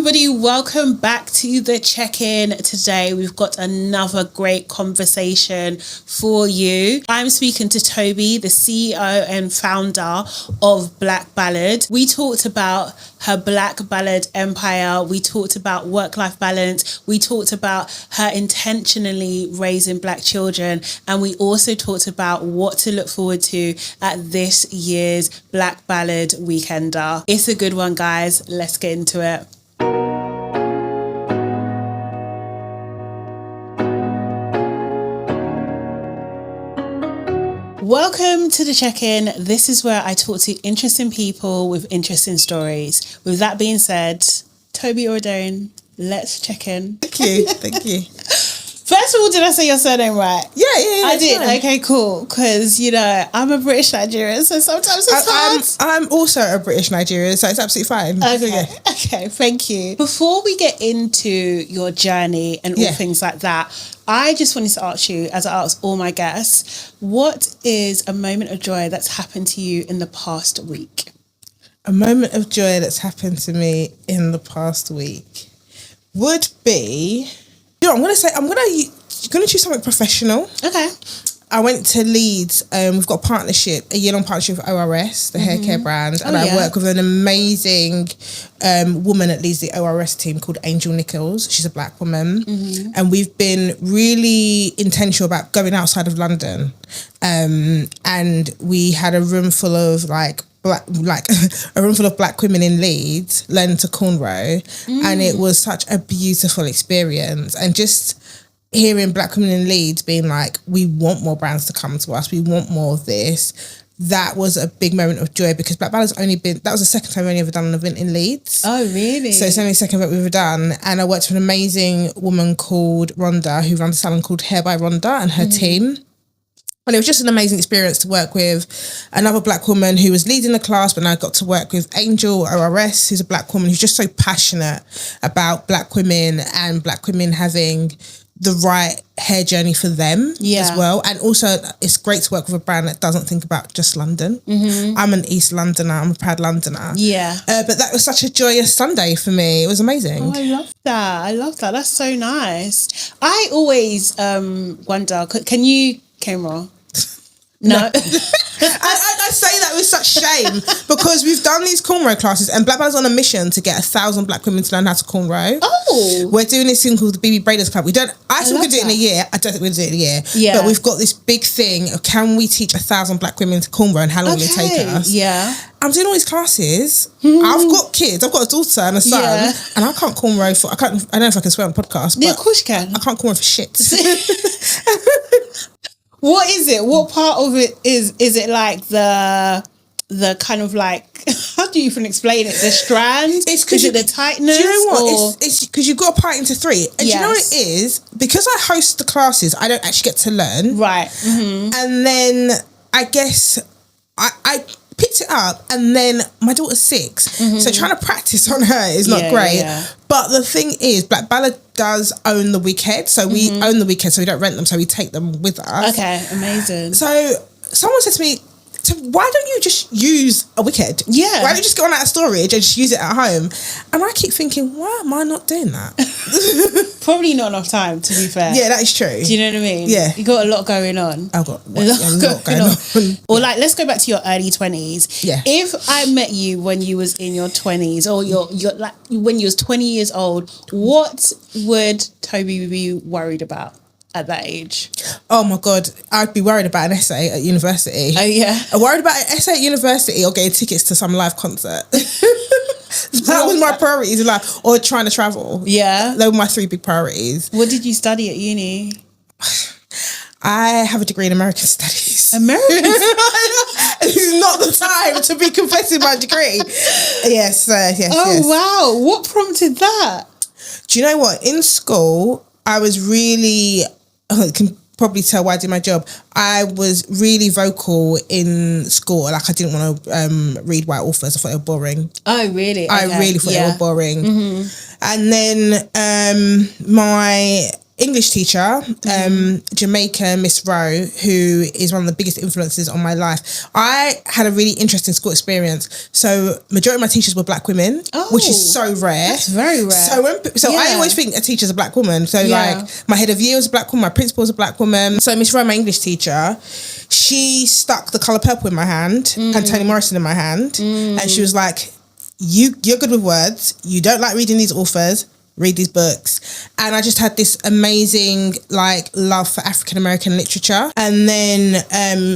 everybody, welcome back to the check-in. Today we've got another great conversation for you. I'm speaking to Toby, the CEO and founder of Black Ballad. We talked about her Black Ballad empire. We talked about work-life balance. We talked about her intentionally raising Black children. And we also talked about what to look forward to at this year's Black Ballad Weekender. It's a good one, guys. Let's get into it. Welcome to the check-in. This is where I talk to interesting people with interesting stories. With that being said, Toby Oredein, let's check in. Thank you. First of all, did I say your surname right? Yeah. I did. Fine. Okay, cool. Because, I'm a British Nigerian, so sometimes it's hard. I'm also a British Nigerian, so it's absolutely fine. Okay, thank you. Before we get into your journey and all things like that, I just wanted to ask you, as I ask all my guests, what is a moment of joy that's happened to you in the past week? A moment of joy that's happened to me in the past week would be... I'm going to choose something professional. Okay. I went to Leeds. We've got a year-long partnership with ORS, the hair care brand, and I work with an amazing woman at Leeds, the ORS team, called Angel Nichols. She's a Black woman, and we've been really intentional about going outside of London. And we had a room full of a room full of Black women in Leeds learning to cornrow, and it was such a beautiful experience. And just hearing Black women in Leeds being like, we want more brands to come to us, we want more of this. That was a big moment of joy because Black Ballad's that was the second time we've only ever done an event in Leeds. Oh, really? So it's only the second event we've ever done. And I worked with an amazing woman called Rhonda, who runs a salon called Hair by Rhonda, and her team. And it was just an amazing experience to work with another Black woman who was leading the class, but now I got to work with Angel ORS, who's a Black woman who's just so passionate about Black women and Black women having the right hair journey for them as well. And also it's great to work with a brand that doesn't think about just London. I'm an East Londoner, I'm a proud Londoner. But that was such a joyous Sunday for me. It was amazing. Oh, I love that. That's so nice. I always wonder, can you camera? No. I say that with such shame because we've done these cornrow classes and Black Ballad's on a mission to get 1,000 Black women to learn how to cornrow. Oh. We're doing this thing called the BB Braiders Club. I think we could do it in a year. I don't think we'll do it in a year. Yeah. But we've got this big thing of can we teach 1,000 Black women to cornrow and how long will it take us? Yeah. I'm doing all these classes. I've got kids. I've got a daughter and a son, and I can't cornrow I don't know if I can swear on the podcast. But of course you can. I can't cornrow for shit. What is it? What part of it is it like the kind of like, how do you even explain it? The strand? Is it the tightness? Do you know what? It's because you've got to part into three. And do you know what it is? Because I host the classes, I don't actually get to learn. Right. And then I guess I picked it up, and then my daughter's 6, so trying to practice on her is not great. But the thing is, Black Ballad does own the wicked, so we own the wicked, so we don't rent them, so we take them with us. Okay, amazing. So someone said to me, so why don't you just use a wicked? Yeah. Why don't you just go on out of storage and just use it at home? And I keep thinking, why am I not doing that? Probably not enough time, to be fair. Yeah, that is true. Do you know what I mean? Yeah. You got a lot going on. I've got a lot going on. Or like, let's go back to your early 20s. Yeah. If I met you when you was in your 20s, or you're like when you was 20 years old, what would Toby be worried about at that age? Oh my God, I'd be worried about an essay at university. Oh yeah. I'm worried about an essay at university or getting tickets to some live concert. That was my priorities in life. Or trying to travel. Yeah. They were my 3 big priorities. What did you study at uni? I have a degree in American Studies. American Studies? This is not the time to be confessing my degree. Yes. Wow. What prompted that? Do you know what? In school, I was really... I can probably tell why I did my job. I was really vocal in school. Like, I didn't want to read white authors. I thought they were boring. Oh, really? Okay. I really thought they were boring. And then my English teacher, Jamaica, Miss Rowe, who is one of the biggest influences on my life. I had a really interesting school experience. So majority of my teachers were black women, which is so rare. That's very rare. So I always think a teacher's a black woman. So like my head of year was a black woman, my principal was a black woman. So Miss Rowe, my English teacher, she stuck The Colour Purple in my hand and Toni Morrison in my hand. And she was like, you're good with words. You don't like reading these authors. Read these books. And I just had this amazing like love for African American literature, and then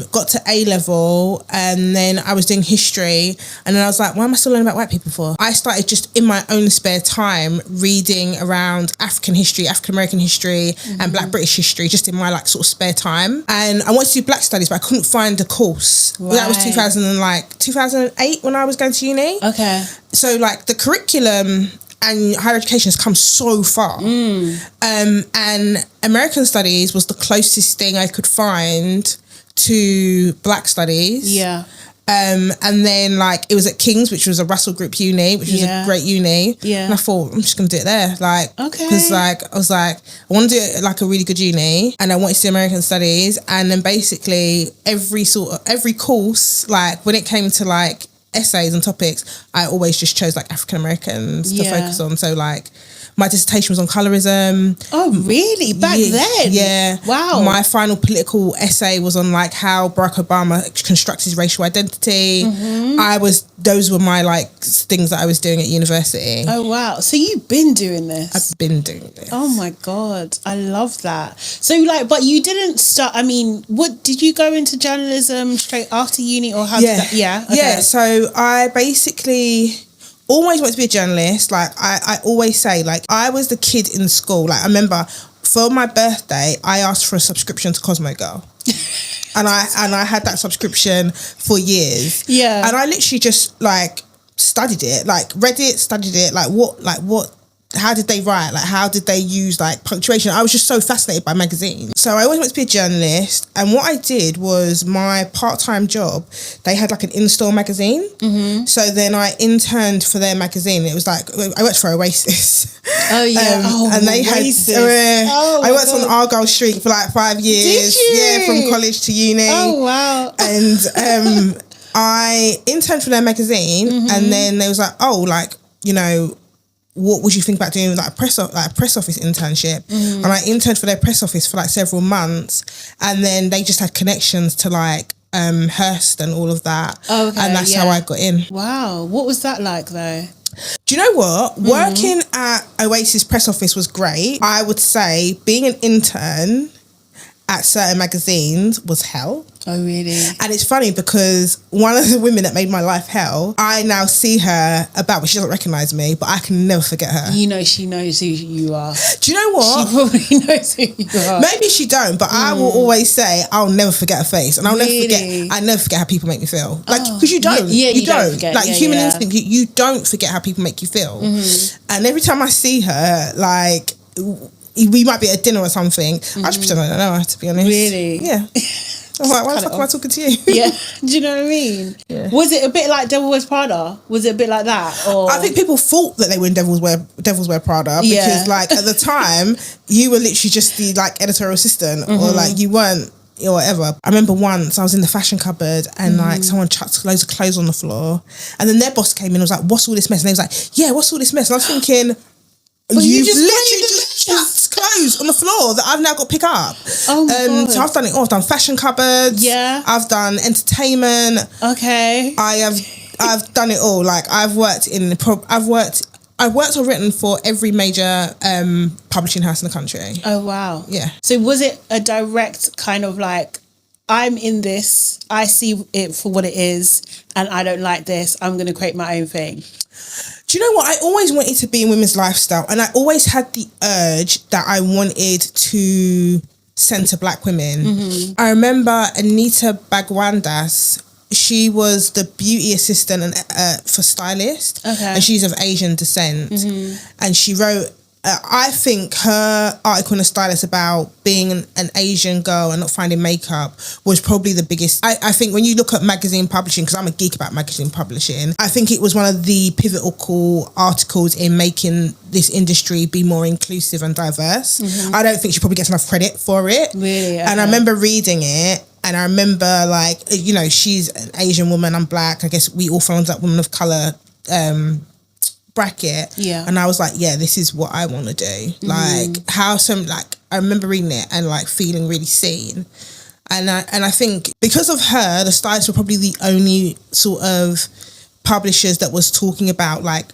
got to A level, and then I was doing history, and then I was like, why am I still learning about white people for? I started just in my own spare time reading around African history, African American history, and Black British history, just in my like sort of spare time. And I wanted to do Black Studies, but I couldn't find a course. Right. That was 2008 when I was going to uni. Okay. So like the curriculum and higher education has come so far. And American Studies was the closest thing I could find to Black Studies. Yeah. And then like it was at King's, which was a Russell Group uni, which was a great uni. Yeah. And I thought, I'm just gonna do it there. Like, because like I was like, I want to do it like a really good uni, and I wanted to do American Studies. And then basically every course, like when it came to like essays and topics, I always just chose like African Americans to focus on. So like my dissertation was on colorism. Oh really? Back then? Yeah. Wow. My final political essay was on like how Barack Obama constructs his racial identity. Those were my like things that I was doing at university. Oh wow. So you've been doing this? I've been doing this. Oh my God. I love that. So like, but you didn't start, I mean, what, did you go into journalism straight after uni, or how did that? Yeah. Okay. Yeah. So I basically always wanted to be a journalist. Like I always say, like I was the kid in school. Like I remember for my birthday, I asked for a subscription to Cosmo Girl. and I had that subscription for years. Yeah. And I literally just like studied it, like read it, studied it, like what how did they write? Like, how did they use like punctuation? I was just so fascinated by magazines. So I always wanted to be a journalist. And what I did was my part-time job, they had like an in-store magazine. So then I interned for their magazine. It was like, I worked for Oasis. Oh yeah. And they Oasis. I worked on Argyle Street for like 5 years. Did you? Yeah, from college to uni. Oh wow. And I interned for their magazine, and then they was like, oh, like, you know, what would you think about doing like a press office internship? And I interned for their press office for like several months, and then they just had connections to like Hearst and all of that. Okay, and that's how I got in. Wow. What was that like though? Do you know what? Working at Oasis press office was great. I would say being an intern at certain magazines was hell. Oh, really? And it's funny because one of the women that made my life hell, I now see her about, but she doesn't recognise me, but I can never forget her. You know, she knows who you are. Do you know what? She probably knows who you are. Maybe she don't, but I will always say I'll never forget her face, and I never forget how people make me feel. Like, because you don't. Yeah, you don't. Forget. Like, human instinct, you don't forget how people make you feel. And every time I see her, like, we might be at dinner or something, I just pretend I don't know her, to be honest. Really? Yeah. Why the fuck am I talking to you? Yeah. Do you know what I mean? Yeah. Was it a bit like Devil Wears Prada? Was it a bit like that? Or? I think people thought that they were in Devil's Wear Prada because like at the time you were literally just the like editorial assistant or like you weren't or whatever. I remember once I was in the fashion cupboard and like someone chucked loads of clothes on the floor, and then their boss came in and was like, what's all this mess? And they was like, yeah, what's all this mess? And I was thinking, you've literally just chucked clothes on the floor that I've now got to pick up. Oh my God. So I've done it all. I've done fashion cupboards. Yeah. I've done entertainment. Okay. I've done it all. Like I've worked or written for every major publishing house in the country. Oh wow. Yeah. So was it a direct kind of like, I'm in this, I see it for what it is, and I don't like this, I'm going to create my own thing? Do you know what? I always wanted to be in women's lifestyle, and I always had the urge that I wanted to centre Black women. I remember Anita Bagwandas. She was the beauty assistant and for stylist, and she's of Asian descent. And she wrote I think her article in The Stylist about being an Asian girl and not finding makeup was probably the biggest. I think when you look at magazine publishing, because I'm a geek about magazine publishing, I think it was one of the pivotal articles in making this industry be more inclusive and diverse. Mm-hmm. I don't think she probably gets enough credit for it. Really? Okay. And I remember reading it, and I remember, like, you know, she's an Asian woman, I'm black. I guess we all fall under that woman of colour bracket. Yeah. And I was like, yeah, this is what I want to do. Like, I remember reading it and like feeling really seen. And I think because of her, The Stylist were probably the only sort of publishers that was talking about like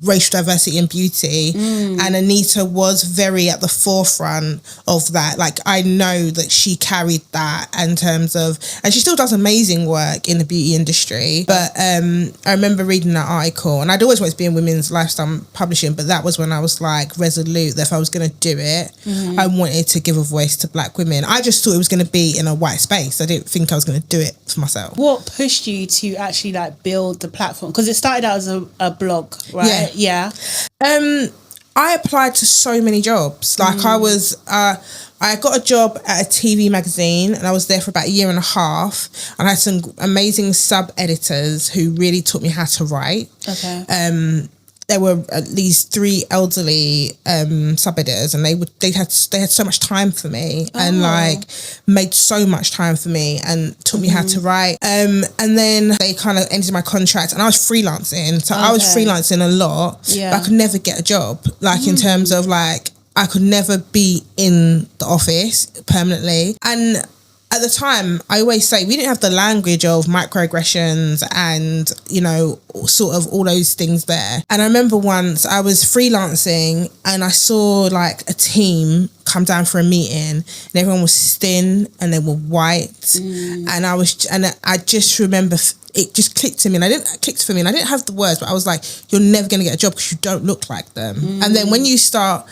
racial diversity and beauty, and Anita was very at the forefront of that. Like, I know that she carried that in terms of, and she still does amazing work in the beauty industry, but I remember reading that article, and I'd always wanted to be in women's lifestyle publishing, but that was when I was like resolute that if I was going to do it, I wanted to give a voice to black women. I just thought it was going to be in a white space. I didn't think I was going to do it for myself. What pushed you to actually like build the platform? Because it started out as a blog, right? Yeah. I applied to so many jobs. Like I got a job at a TV magazine, and I was there for about a year and a half, and I had some amazing sub-editors who really taught me how to write. Okay. There were at least 3 elderly sub-editors, and they had so much time for me, and like made so much time for me and taught me how to write. And then they kind of ended my contract, and I was freelancing. So I was freelancing a lot, but I could never get a job. Like in terms of like, I could never be in the office permanently. And at the time, I always say we didn't have the language of microaggressions and, you know, sort of all those things there. And I remember once I was freelancing and I saw like a team come down for a meeting, and everyone was thin and they were white. And I just remember it just clicked to me, and I didn't have the words, but I was like, you're never going to get a job because you don't look like them. And then when you start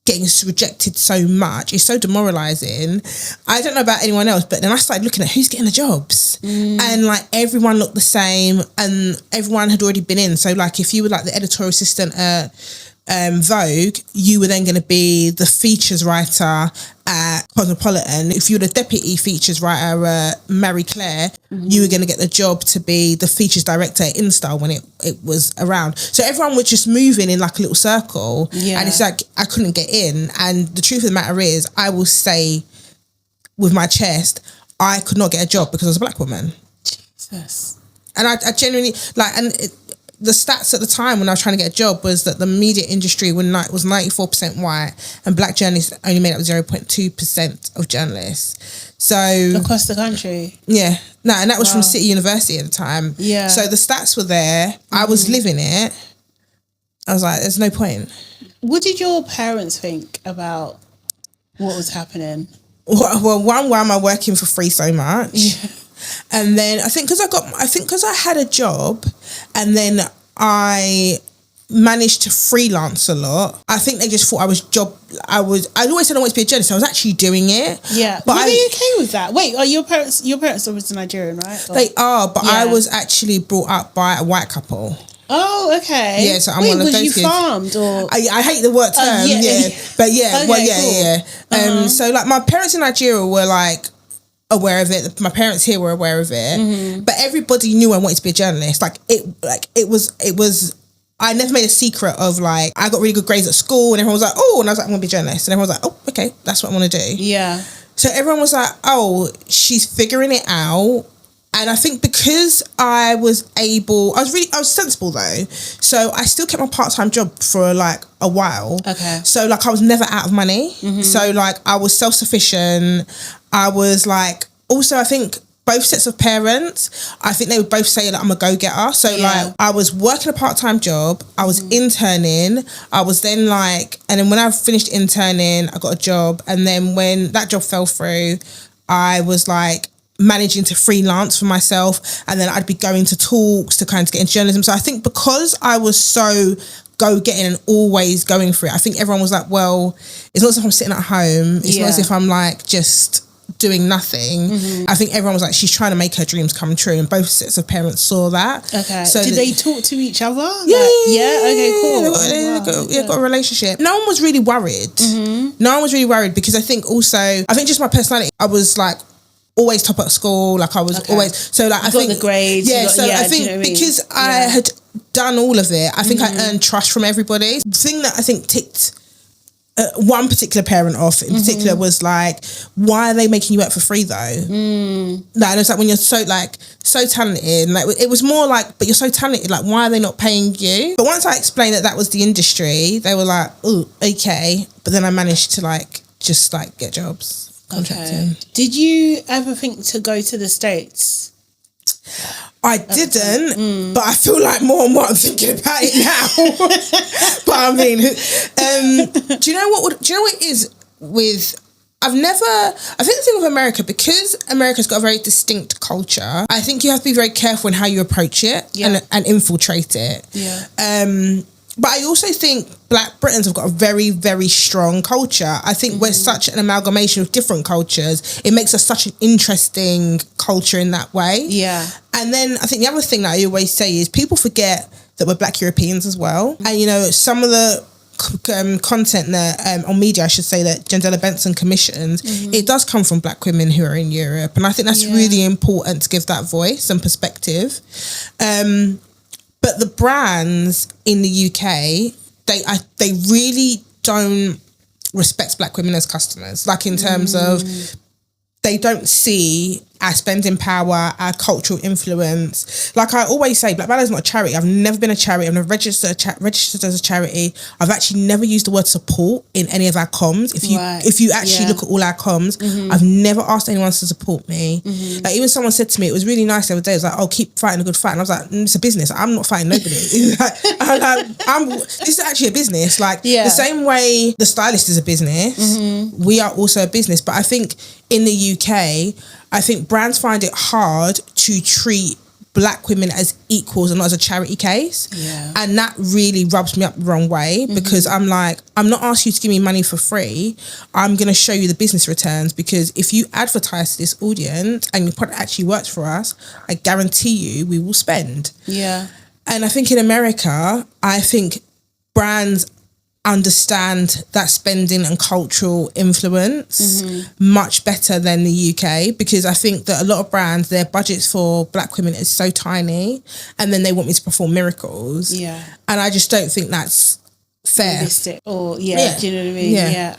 getting rejected so much, it's so demoralizing. I don't know about anyone else, but then I started looking at who's getting the jobs, and like everyone looked the same, and everyone had already been in. So like if you were like the editorial assistant at Vogue, you were then going to be the features writer at Cosmopolitan. If you were the deputy features writer at Marie Claire, you were going to get the job to be the features director at InStyle when it was around. So everyone was just moving in like a little circle, and it's like I couldn't get in. And the truth of the matter is, I will say with my chest, I could not get a job because I was a black woman. Jesus. And I genuinely like, the stats at the time when I was trying to get a job was that the media industry was 94% white, and black journalists only made up 0.2% of journalists. So across the country. Yeah. No, and that was from City University at the time. Yeah. So the stats were there. I was living it. I was like, there's no point. What did your parents think about what was happening? Well, why am I working for free so much? Yeah. And then I think because I had a job, and then I managed to freelance a lot. I think they just thought I'd always said I wanted to be a journalist. I was actually doing it. Yeah. But were they okay with that? Wait, are your parents obviously Nigerian, right? Or? They are, but I was actually brought up by a white couple. Oh, okay. Yeah, so I'm one of those kids. Was you farmed or? I hate the word term, but yeah, okay, cool. So like my parents in Nigeria were like aware of it. My parents here were aware of it, but everybody knew I wanted to be a journalist. It was. I never made a secret of like I got really good grades at school, and everyone was like, "Oh," and I was like, "I'm gonna be a journalist," and everyone was like, "Oh, okay, that's what I want to do." Yeah. So everyone was like, "Oh, she's figuring it out." And I think because I was sensible though. So I still kept my part-time job for like a while. Okay. So like I was never out of money. So like I was self-sufficient. I was like, also I think both sets of parents, I think they would both say that I'm a go-getter. So like I was working a part-time job. I was interning. I was then like, and then when I finished interning, I got a job. And then when that job fell through, I was like, managing to freelance for myself, and then I'd be going to talks to kind of get into journalism. So I think because I was so go-getting and always going for it, I think everyone was like, well, it's not as if I'm sitting at home, it's not as if I'm like just doing nothing. I think everyone was like, she's trying to make her dreams come true, and both sets of parents saw that. Okay. So did they talk to each other? Yeah. Okay, cool. They got got a relationship. No one was really worried. No one was really worried because I think just my personality, I was like always top at school. Like I was always, so like I think the grades. I think because I had done all of it, I think I earned trust from everybody. The thing that I think ticked one particular parent off in particular was like, why are they making you work for free though? Like, and it's like when you're so talented, and like it was more like, but you're so talented, like why are they not paying you? But once I explained that was the industry, they were like, oh, okay. But then I managed to just get jobs, contracting. Okay. Did you ever think to go to the States? I didn't, but I feel like more and more I'm thinking about it now. But I mean, do you know what it is with? I think the thing with America, because America's got a very distinct culture, I think you have to be very careful in how you approach it and infiltrate it. Yeah. But I also think Black Britons have got a very, very strong culture. I think we're such an amalgamation of different cultures. It makes us such an interesting culture in that way. Yeah. And then I think the other thing that I always say is people forget that we're Black Europeans as well. And, some of the content that on media, I should say, that Jandela Benson commissions, it does come from Black women who are in Europe. And I think that's really important to give that voice and perspective. But the brands in the UK, they really don't respect Black women as customers. Like in terms of, they don't see our spending power, our cultural influence. Like I always say, Black Ballad is not a charity. I've never been a charity. I've never registered as a charity. I've actually never used the word support in any of our comms. If you actually look at all our comms, I've never asked anyone to support me. Like even someone said to me, it was really nice the other day, it was like, oh, keep fighting a good fight. And I was like, it's a business. I'm not fighting nobody. This is actually a business. Like the same way the stylist is a business, we are also a business. But I think in the UK, I think brands find it hard to treat Black women as equals and not as a charity case. Yeah. And that really rubs me up the wrong way because I'm like, I'm not asking you to give me money for free. I'm going to show you the business returns, because if you advertise to this audience and your product actually works for us, I guarantee you we will spend. Yeah. And I think in America, I think brands understand that spending and cultural influence much better than the UK, because I think that a lot of brands, their budgets for Black women is so tiny, and then they want me to perform miracles. Yeah. And I just don't think that's fair. Realistic. Or do you know what I mean? Yeah.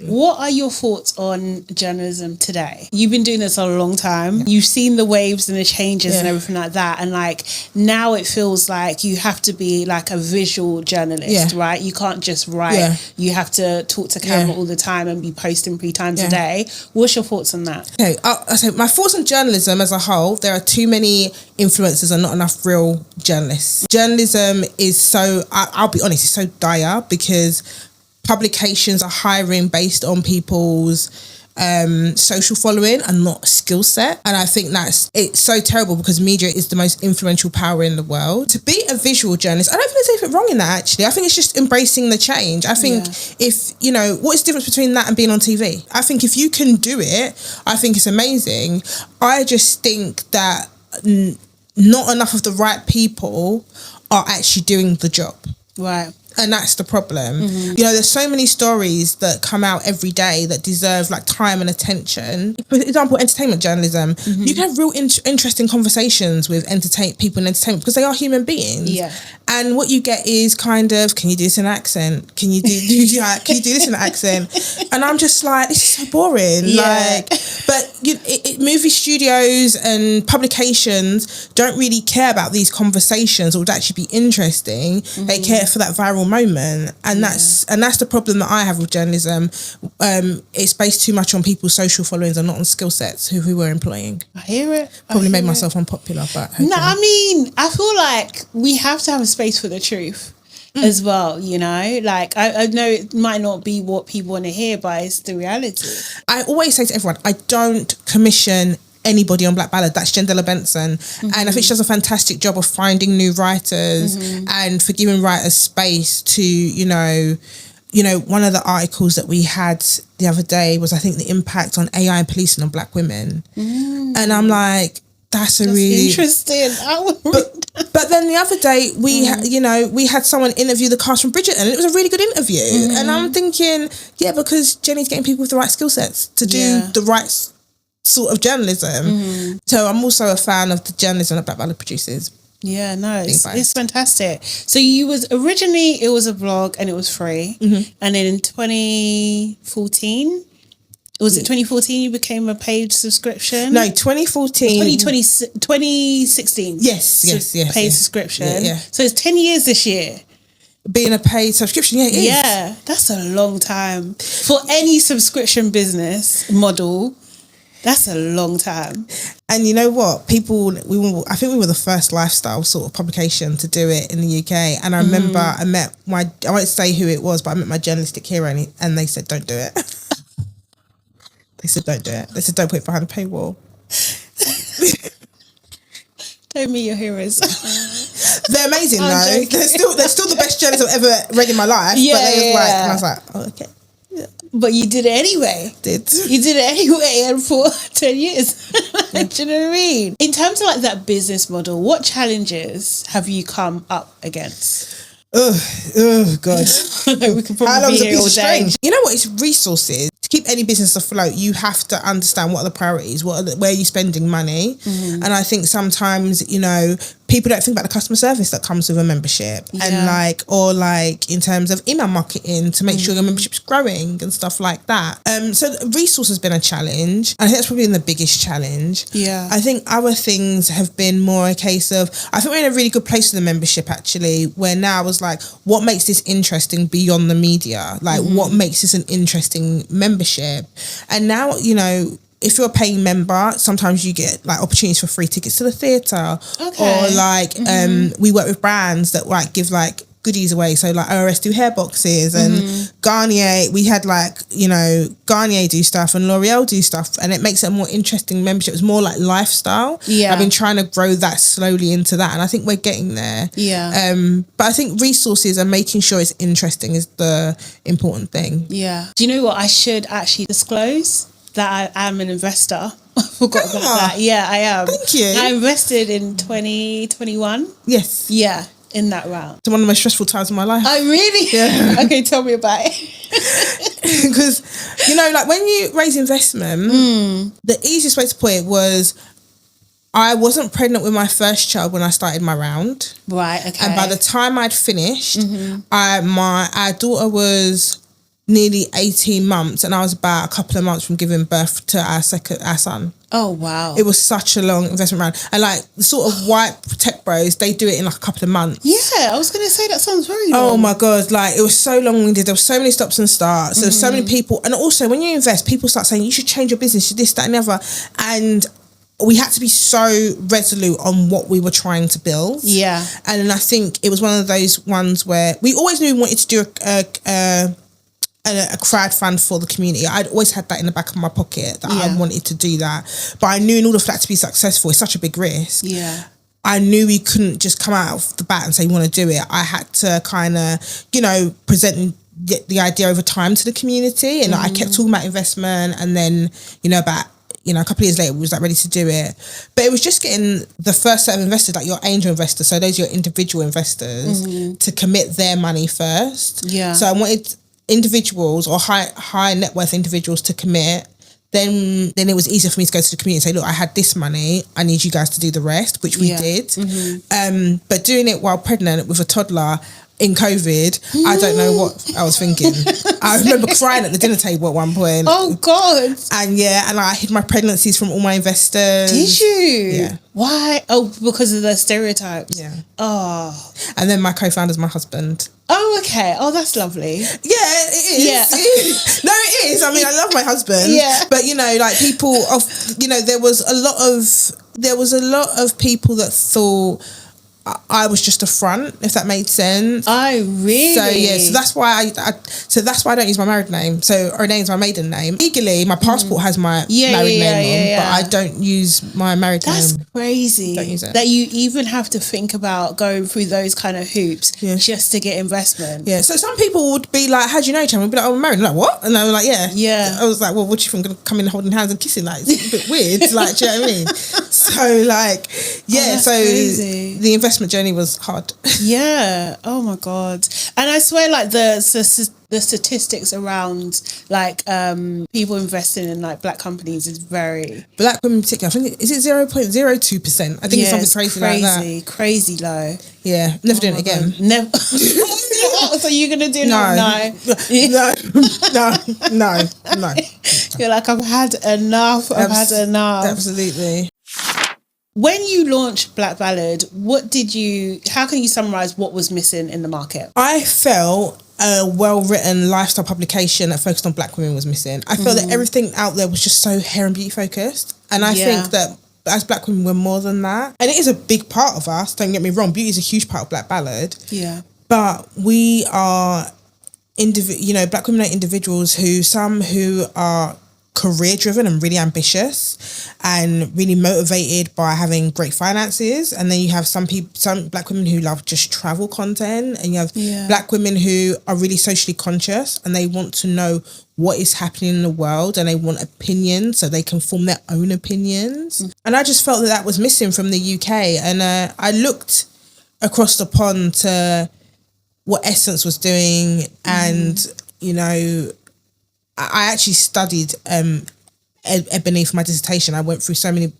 What are your thoughts on journalism today? You've been doing this a long time. You've seen the waves and the changes and everything like that. And like now it feels like you have to be like a visual journalist, right? You can't just write. Yeah. You have to talk to camera all the time and be posting 3 times a day. What's your thoughts on that? Okay, so my thoughts on journalism as a whole, there are too many influencers and not enough real journalists. Journalism is so, I'll be honest, it's so dire because publications are hiring based on people's social following and not skill set. And I think it's so terrible because media is the most influential power in the world. To be a visual journalist, I don't think there's anything wrong in that actually. I think it's just embracing the change. I think if, what is the difference between that and being on TV? I think if you can do it, I think it's amazing. I just think that not enough of the right people are actually doing the job. Right. And that's the problem. There's so many stories that come out every day that deserve like time and attention. For example, entertainment journalism. You can have real interesting conversations with people in entertainment because they are human beings. Yeah. And what you get is kind of, can you do this in an accent? Can you do this in an accent? And I'm just like, this is so boring. Yeah. But movie studios and publications don't really care about these conversations or would actually be interesting. They care for that viral moment, and that's the problem that I have with journalism. It's based too much on people's social followings and not on skill sets who we're employing. I hear it. Probably made myself unpopular, but no, I mean, I feel like we have to have a space for the truth as well. Like I know it might not be what people want to hear, but it's the reality. I always say to everyone, I don't commission anybody on Black Ballad. That's Jandela Benson, and I think she does a fantastic job of finding new writers and for giving writers space to one of the articles that we had the other day was, I think, the impact on AI and policing on Black women. And I'm like, That's really interesting. But then the other day we had someone interview the cast from Bridgerton, and it was a really good interview. And I'm thinking, because Jenny's getting people with the right skill sets to do the right sort of journalism. So I'm also a fan of the journalism that Black Ballad produces. Yeah, no, it's fantastic. So you was originally, it was a blog and it was free, and then in 2014. Was it 2014 you became a paid subscription? No, 2014. 2016. Yes. Paid subscription. Yeah. So it's 10 years this year. Being a paid subscription, it is. Yeah, that's a long time. For any subscription business model, that's a long time. And you know what? I think we were the first lifestyle sort of publication to do it in the UK. And I remember I won't say who it was, but I met my journalistic hero and they said, don't do it. They said, don't do it. They said, don't put it behind a paywall. Don't meet your heroes. They're amazing, though. They're still the best journalists I've ever read in my life. Yeah, but they was and I was like, oh, okay. Yeah. But you did it anyway. You did it anyway, and for 10 years. Do you know what I mean? In terms of like that business model, what challenges have you come up against? Oh God. We could probably be here all day. You know what? It's resources. To keep any business afloat, you have to understand what are the priorities, where are you spending money. And I think sometimes, people don't think about the customer service that comes with a membership, and or in terms of email marketing to make sure your membership's growing and stuff like that. So resource has been a challenge. I think that's probably been the biggest challenge. Yeah. I think other things have been more a case of, I think we're in a really good place with the membership actually, where now I was like, what makes this interesting beyond the media? Like what makes this an interesting membership? And now, if you're a paying member, sometimes you get like opportunities for free tickets to the theatre. Okay. Or we work with brands that give goodies away. So ORS do hair boxes, and Garnier, we had Garnier do stuff and L'Oreal do stuff, and it makes it a more interesting membership. It's more like lifestyle. Yeah. I've been trying to grow that slowly into that, and I think we're getting there. Yeah. But I think resources and making sure it's interesting is the important thing. Yeah. Do you know what? I should actually disclose that I am an investor. I forgot about that. Yeah, I am. Thank you. I invested in 2021. Yes. Yeah, in that round. It's one of the most stressful times of my life. Oh, really? Yeah. Okay, tell me about it. Because, when you raise investment, the easiest way to put it was, I wasn't pregnant with my first child when I started my round. Right, okay. And by the time I'd finished, our daughter was nearly 18 months, and I was about a couple of months from giving birth to our son. Oh, wow. It was such a long investment round. And the sort of white tech bros, they do it in a couple of months. Yeah, I was going to say that sounds very long. Oh my God, it was so long-winded. There were so many stops and starts. There were so many people. And also when you invest, people start saying, you should change your business, this, that and the other. And we had to be so resolute on what we were trying to build. Yeah. And then I think it was one of those ones where we always knew we wanted to do a crowdfund for the community. I'd always had that in the back of my pocket that I wanted to do that. But I knew in order for that to be successful, it's such a big risk. Yeah. I knew we couldn't just come out of the bat and say we want to do it. I had to kind of, present the idea over time to the community. And I kept talking about investment, and then, about a couple of years later, we was ready to do it. But it was just getting the first set of investors, your angel investors, so those are your individual investors, to commit their money first. Yeah. So I wanted individuals or high net worth individuals to commit. Then it was easier for me to go to the community and say, look, I had this money, I need you guys to do the rest, which we did. But doing it while pregnant with a toddler in COVID, I don't know what I was thinking. I remember crying at the dinner table at one point. Oh God. And I hid my pregnancies from all my investors. Did you? Yeah. Why? Oh, because of the stereotypes. Yeah. Oh. And then my co-founder's my husband. Oh, okay. Oh, that's lovely. Yeah, it is. Yeah. No, it is. I mean, I love my husband. Yeah. But people of there was a lot of people that thought I was just a front, if that made sense. Oh, really? So yeah, so that's why I don't use my married name. So Oredein's my maiden name. Legally, my passport has my married name on, but I don't use my married name. That's crazy. Don't use it. That you even have to think about going through those kind of hoops just to get investment. Yeah. So some people would be like, "How do you know each other?" We'd be like, "Oh, we're married." I'm like, what? And I was like, "Yeah." Yeah. I was like, "Well, what do you think? I'm gonna come in holding hands and kissing? Like, it's a bit weird." Like, do you know what I mean? So like, yeah. So crazy. the investment journey was hard. Yeah. Oh my God. And I swear, like the statistics around like people investing in like black companies is very Black women in particular. I think is it 0.02%. I think it's something crazy like that. Crazy low. Yeah. Never doing it again. God. Never. So you're gonna do no. You're like, I've had enough. I've had enough. Absolutely. When you launched Black Ballad, how can you summarize what was missing in the market? I felt a well-written lifestyle publication that focused on black women was missing. I felt that everything out there was just so hair and beauty focused. And I think that as black women, we're more than that. And it is a big part of us, don't get me wrong. Beauty is a huge part of Black Ballad. Yeah. But we are, black women are individuals who are career driven and really ambitious and really motivated by having great finances, and then you have some black women who love just travel content, and you have black women who are really socially conscious and they want to know what is happening in the world and they want opinions so they can form their own opinions. And I just felt that was missing from the UK, and I looked across the pond to what Essence was doing, and I actually studied ebony for my dissertation. I went through so many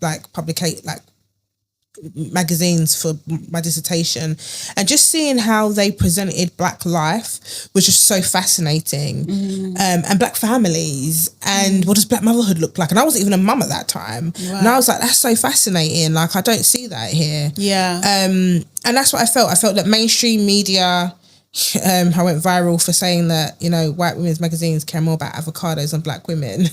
magazines for my dissertation, and just seeing how they presented black life was just so fascinating. And black families, and what does black motherhood look like? And I wasn't even a mum at that time. Wow. And I was like, that's so fascinating. Like, I don't see that here. Yeah. And that's what I felt. I felt that mainstream media, I went viral for saying that, white women's magazines care more about avocados than black women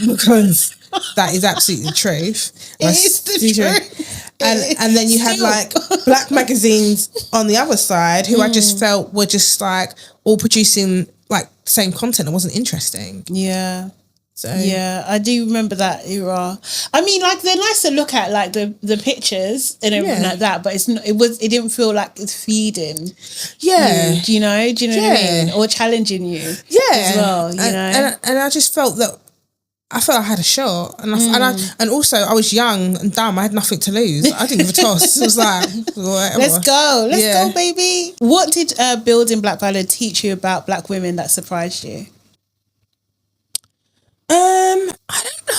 because that is absolutely the truth. It is the truth. And then you had like black magazines on the other side who I just felt were just like all producing like the same content that wasn't interesting. Yeah. So yeah, I do remember that era. I mean, like, they're nice to look at, like the pictures and everything like that, but it didn't feel like it's feeding. Yeah. You. Do you know what I mean? Or challenging you. Yeah. As well, you know. And I just felt that I had a shot, and also I was young and dumb. I had nothing to lose. I didn't give a toss. It was like, whatever. Let's go, baby. What did building Black Ballad teach you about black women that surprised you? I don't know.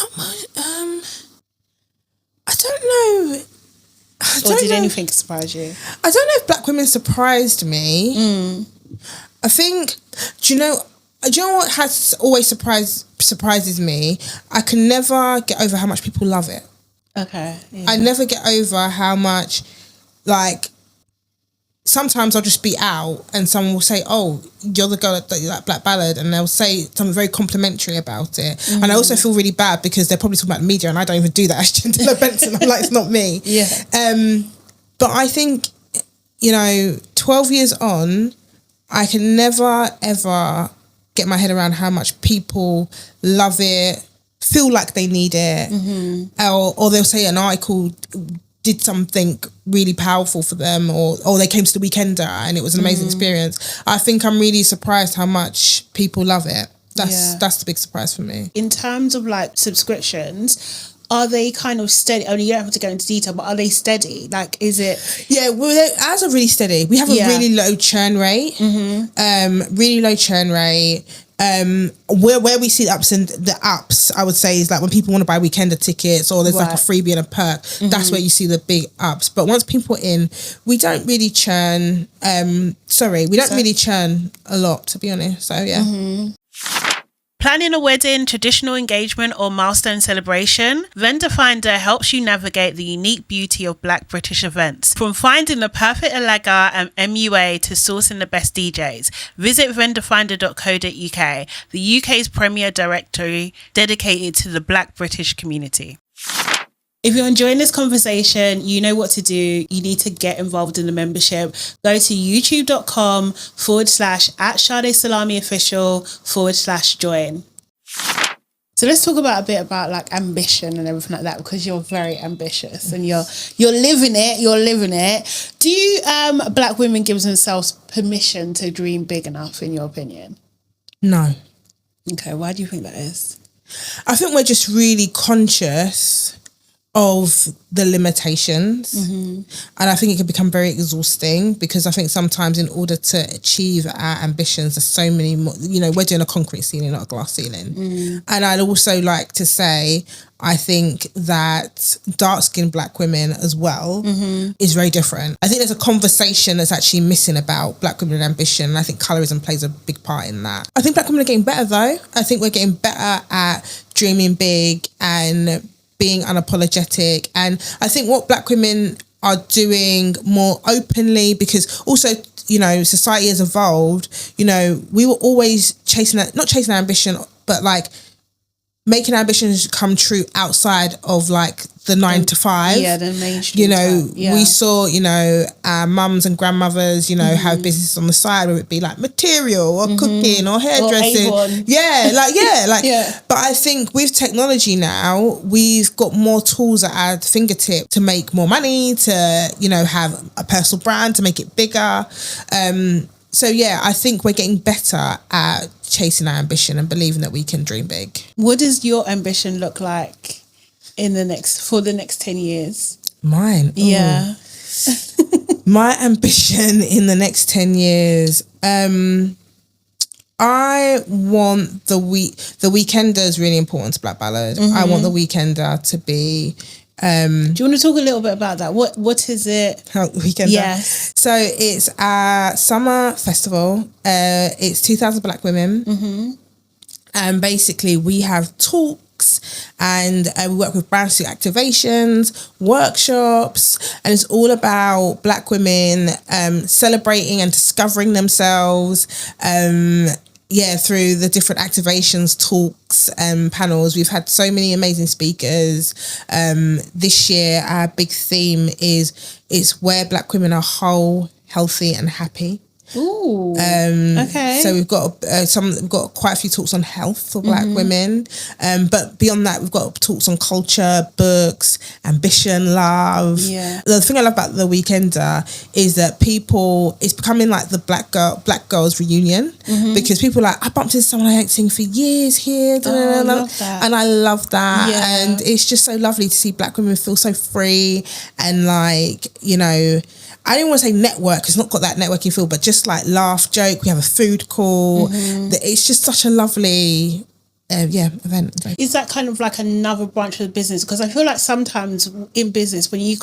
I don't know. Or did anything surprise you? I don't know if black women surprised me. I think, do you know what has always surprises me? I can never get over how much people love it. Okay. Yeah. I never get over how much, like, sometimes I'll just be out and someone will say, "Oh, you're the girl that you like Black Ballad," and they'll say something very complimentary about it. And I also feel really bad because they're probably talking about the media and I don't even do that as Chandler Benson. I'm like, it's not me. Yeah. But I think, 12 years on, I can never ever get my head around how much people love it, feel like they need it, or they'll say an article did something really powerful for them, or they came to the Weekender and it was an amazing experience. I think I'm really surprised how much people love it. That's the big surprise for me. In terms of like subscriptions, are they kind of steady? I mean, you don't have to go into detail, but are they steady? Like, is it? Yeah, well, ours are really steady. We have a really low churn rate. Really low churn rate. Where we see the ups, I would say, is like when people want to buy Weekender tickets, or there's like a freebie and a perk. That's where you see the big ups. But once people are in, we don't really churn. Really churn a lot, to be honest. So yeah. Planning a wedding, traditional engagement, or milestone celebration? Vendor Finder helps you navigate the unique beauty of Black British events. From finding the perfect Alaga and MUA to sourcing the best DJs, visit vendorfinder.co.uk, the UK's premier directory dedicated to the Black British community. If you're enjoying this conversation, you know what to do. You need to get involved in the membership. Go to youtube.com/@ShadeSalamiOfficial/join. So let's talk about a bit about like ambition and everything like that, because you're very ambitious and you're living it. You're living it. Do Black women give themselves permission to dream big enough, in your opinion? No. Okay, why do you think that is? I think we're just really conscious of the limitations, and I think it can become very exhausting, because I think sometimes in order to achieve our ambitions, there's so many more, we're doing a concrete ceiling, not a glass ceiling. And I'd also like to say, I think that dark-skinned Black women as well is very different. I think there's a conversation that's actually missing about Black women and ambition, and I think colorism plays a big part in that. I think Black women are getting better though. I think we're getting better at dreaming big and being unapologetic, and I think what Black women are doing more openly, because also society has evolved. We were always not chasing our ambition, but like making our ambitions come true outside of like the 9 to 5. Yeah, the mainstream. We saw, our mums and grandmothers, have businesses on the side, whether it be like material or cooking or hairdressing. But I think with technology now, we've got more tools at our fingertip to make more money, to, have a personal brand, to make it bigger. So yeah, I think we're getting better at chasing our ambition and believing that we can dream big. What does your ambition look like for the next 10 years? Mine? Yeah. My ambition in the next 10 years, I want the Weekender is really important to Black Ballad. I want the Weekender to be... do you want to talk a little bit about that? What is it? Weekender? Yes. So it's a summer festival. It's 2,000 Black women. And basically we have talks, and we work with brand suit activations, workshops, and it's all about Black women celebrating and discovering themselves through the different activations, talks, panels. We've had so many amazing speakers. This year our big theme is where Black women are whole, healthy and happy. Ooh. Okay. So we've got quite a few talks on health for Black women, but beyond that, we've got talks on culture, books, ambition, love. Yeah. The thing I love about the Weekender is that it's becoming like the Black girls reunion, because people are like, I bumped into someone I ain't seen for years here, I love that. And I love that, yeah. And it's just so lovely to see Black women feel so free and like I didn't want to say network, because it's not got that networking feel, but just like laugh, joke. We have a food call. It's just such a lovely event. Is that kind of like another branch of the business? Because I feel like sometimes in business, when you